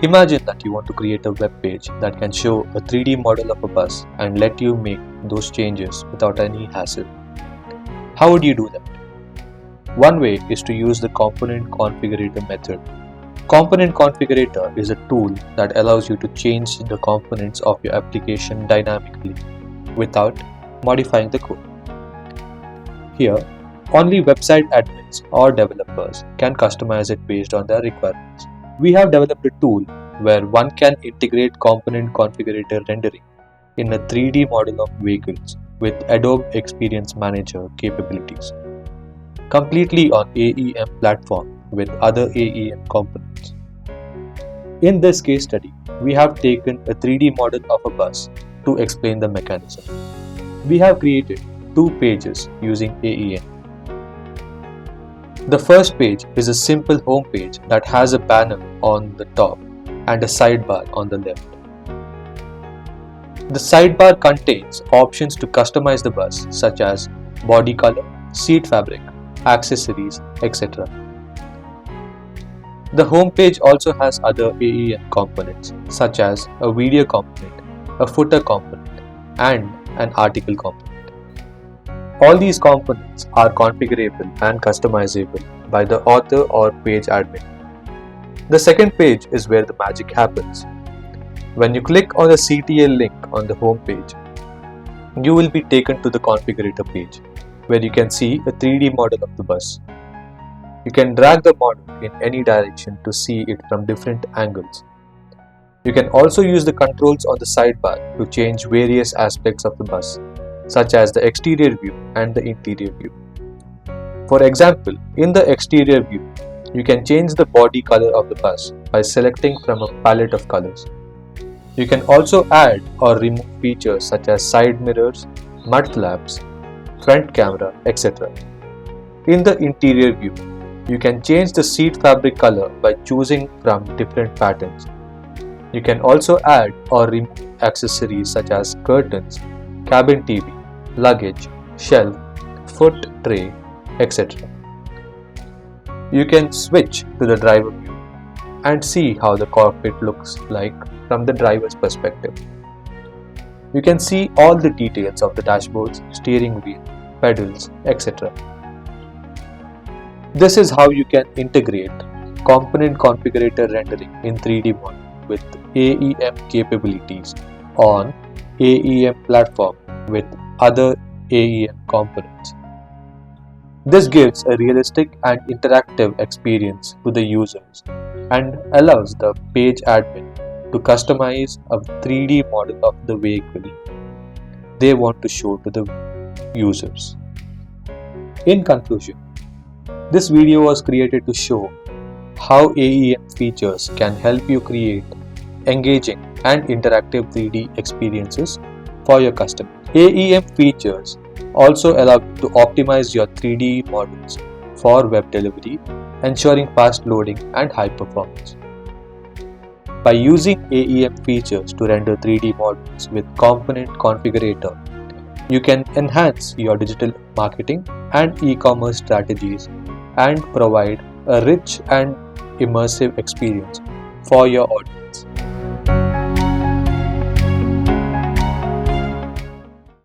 Imagine that you want to create a web page that can show a 3D model of a bus and let you make those changes without any hassle. How would you do that? One way is to use the Component Configurator method. Component Configurator is a tool that allows you to change the components of your application dynamically without modifying the code. Here, only website admins or developers can customize it based on their requirements. We have developed a tool where one can integrate Component Configurator rendering in a 3D model of vehicles with Adobe Experience Manager capabilities, completely on AEM platform with other AEM components. In this case study, we have taken a 3D model of a bus to explain the mechanism. We have created 2 pages using AEM. The first page is a simple home page that has a banner on the top and a sidebar on the left. The sidebar contains options to customize the bus such as body color, seat fabric, accessories, etc. The home page also has other AEM components such as a video component, a footer component, and an article component. All these components are configurable and customizable by the author or page admin. The second page is where the magic happens. When you click on the CTL link on the home page, you will be taken to the configurator page where you can see a 3D model of the bus. You can drag the model in any direction to see it from different angles. You can also use the controls on the sidebar to change various aspects of the bus, such as the exterior view and the interior view. For example, in the exterior view, you can change the body color of the bus by selecting from a palette of colors. You can also add or remove features such as side mirrors, mud flaps, front camera, etc. In the interior view, you can change the seat fabric color by choosing from different patterns. You can also add or remove accessories such as curtains, cabin TV, luggage, shelf, foot tray, etc. You can switch to the driver view and see how the cockpit looks like from the driver's perspective. You can see all the details of the dashboards, steering wheel, pedals, etc. This is how you can integrate Component Configurator rendering in 3D model with AEM capabilities on AEM platform with other AEM components. This gives a realistic and interactive experience to the users and allows the page admin to customize a 3D model of the vehicle they want to show to the users. In conclusion, this video was created to show how AEM features can help you create engaging and interactive 3D experiences for your customers. AEM features also allow you to optimize your 3D models for web delivery, ensuring fast loading and high performance. By using AEM features to render 3D models with Component Configurator, you can enhance your digital marketing and e-commerce strategies and provide a rich and immersive experience for your audience.